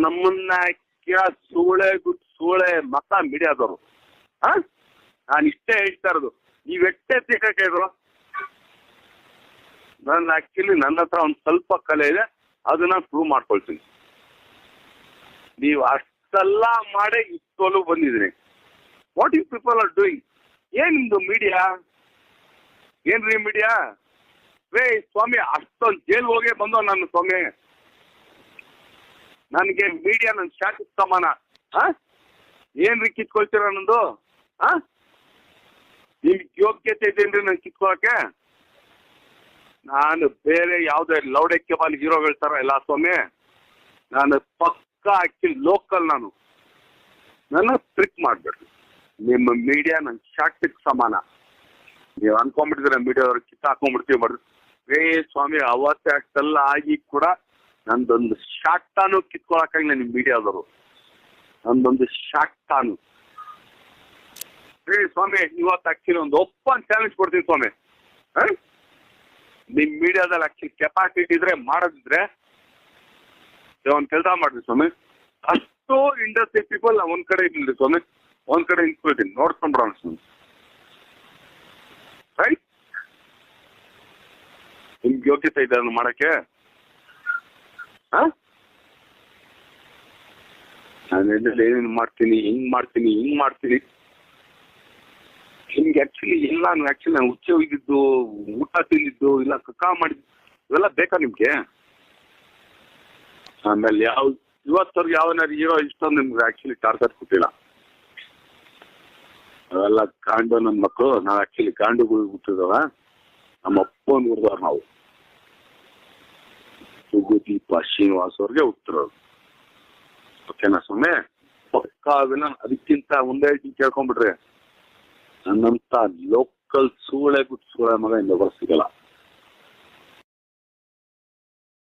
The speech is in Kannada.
ನಮ್ಮನ್ನ ಸೂಳೆ ಮತ ಮೀಡಿಯಾದವರು. ನಾನು ಇಷ್ಟೇ ಹೇಳ್ತಾ ಇರೋದು, ನೀವ್ ಎಷ್ಟೇ ಸಿಕ್ಕಕ್ಕೆ ಇದ್ರು. ನಾನು ಆಕ್ಚುಲಿ ನನ್ನ ಹತ್ರ ಒಂದು ಸ್ವಲ್ಪ ಕಲೆ ಇದೆ, ಅದನ್ನ ಪ್ರೂವ್ ಮಾಡ್ಕೊಳ್ತೀನಿ. ನೀವು ಅಷ್ಟೆಲ್ಲ ಮಾಡಿ ಇಷ್ಟೊಲು ಬಂದಿದ್ದೀನಿ. What you people are doing? ಏನ್ ನಿಮ್ದು ಮೀಡಿಯಾ? ಏನ್ರಿ ಮೀಡಿಯಾ? ರೇ ಸ್ವಾಮಿ, ಅಷ್ಟೊಂದು ಜೈಲ್ ಹೋಗೇ ಬಂದೋ ನಾನು ಸ್ವಾಮಿ. ನನಗೆ ಮೀಡಿಯಾ ನನ್ನ ಶಾಖ ಸಮಾನ. ಏನ್ರಿ ಕಿತ್ಕೊಳ್ತೀರ ನಂದು? ನಿಮ್ಗೆ ಯೋಗ್ಯತೆ ಇದೇನ್ರಿ ನನ್ ಕಿತ್ಕೊಳಕ್ಕೆ? ನಾನು ಬೇರೆ ಯಾವುದೇ ಲೌಡಕ್ಕೆ ಬಾಲ್ ಹೀರೋಗಳ ತರ ಇಲ್ಲ ಸ್ವಾಮಿ. ನಾನು ಪಕ್ಕಾ ಆಕ್ಚುಲಿ ಲೋಕಲ್. ನನ್ನ ಟ್ರಿಕ್ ಮಾಡ್ಬೇಡ್ರಿ. ನಿಮ್ಮ ಮೀಡಿಯಾ ನನ್ನ ಶಾಕ್ಟಿಗೆ ಸಮಾನ. ನೀವು ಅನ್ಕೊಂಡ್ಬಿಟ್ಟಿದ್ರೆ ಮೀಡಿಯಾದವ್ರಿಗೆ ಕಿತ್ತಾಕೊಂಡ್ಬಿಡ್ತೀವಿ ಮಾಡ್ರಿ. ರೇ ಸ್ವಾಮಿ, ಅವತ್ತೇ ಅಷ್ಟೆಲ್ಲ ಆಗಿ ಕೂಡ ನಂದೊಂದು ಶಾಕ್ಟಾನು ಕಿತ್ಕೊಳಕ್ಕಾಗಿಲ್ಲ ನಿಮ್ ಮೀಡಿಯಾದವರು. ನಂದೊಂದು ಶಾಕ್ಟಾನು. ರೇ ಸ್ವಾಮಿ, ಇವತ್ತು ಆಕ್ಚುಲಿ ಒಂದು ಓಪನ್ ಚಾಲೆಂಜ್ ಕೊಡ್ತೀನಿ ಸ್ವಾಮಿ. ನಿಮ್ ಮೀಡಿಯಾದಲ್ಲಿ ಆಕ್ಚುಲಿ ಕೆಪಾಸಿಟಿ ಇದ್ರೆ ಮಾಡೋದಿದ್ರೆ ಒಂದ್ ಕೆಲಸ ಮಾಡ್ರಿ ಸ್ವಾಮಿ. ಅಷ್ಟು ಇಂಡಸ್ಟ್ರಿ ಪೀಪಲ್ ಒಂದ್ ಕಡೆ ಇರ್ಲಿ ಸ್ವಾಮಿ, ಒಂದ್ ಕಡೆ ನಿಂತ್ಕೊಳ್ತೀನಿ, ನೋಡ್ಕೊಂಡ್ಬಿಡೋಣ ಸ್ವಾಮಿ. ರೈಟ್? ನಿಮ್ಗೆ ಯೋಗ್ಯತೆ ಇದೆ ಅದನ್ನ ಮಾಡಕ್ಕೆ? ನಾನು ಏನೇನು ಮಾಡ್ತೀನಿ, ಹಿಂಗ್ ಮಾಡ್ತೀನಿ. ನಿಮ್ಗೆ ಆಕ್ಚುಲಿ ಎಲ್ಲ ನಾನು ಹುಚ್ಚ ಹೋಗಿದ್ದು, ಊಟ ತಿಂದಿದ್ದು, ಇಲ್ಲ ಕಕ್ಕ ಮಾಡಿದ್ದು, ಇವೆಲ್ಲ ಬೇಕಾ ನಿಮ್ಗೆ? ಆಮೇಲೆ ಇವತ್ತವ್ರಿಗೆ ಯಾವನಾರು ಹೀರೋ ಇಷ್ಟೊಂದು ನಿಮ್ಗೆ ಆಕ್ಚುಲಿ ಟಾರ್ಗೆಟ್ ಕೊಟ್ಟಿಲ್ಲ. ಅವೆಲ್ಲ ಕಾಂಡು ನನ್ನ ಮಕ್ಕಳು. ನಾವು ಆಕ್ಚುಲಿ ಕಾಂಡುಗಳು ಹುಟ್ಟಿದವ, ನಮ್ಮ ಅಪ್ಪನ ಹುಡ್ದವ್ರು ನಾವು. ಸುಗುದೀಪ ಶ್ರೀನಿವಾಸ್ ಅವ್ರಿಗೆ ಹುಟ್ಟಿರೋದು. ಓಕೆನಾ ಸ್ವಾಮಿ? ಪಕ್ಕ ಅದನ್ನ ಅದಕ್ಕಿಂತ ಒಂದೇ ಕೇಳ್ಕೊಂಡ್ಬಿಟ್ರೆ ನನ್ನಂತ ಲೋಕಲ್ ಸೂಳೆ ಮಗ ಇಂದ ಸಿಗಲ್ಲ.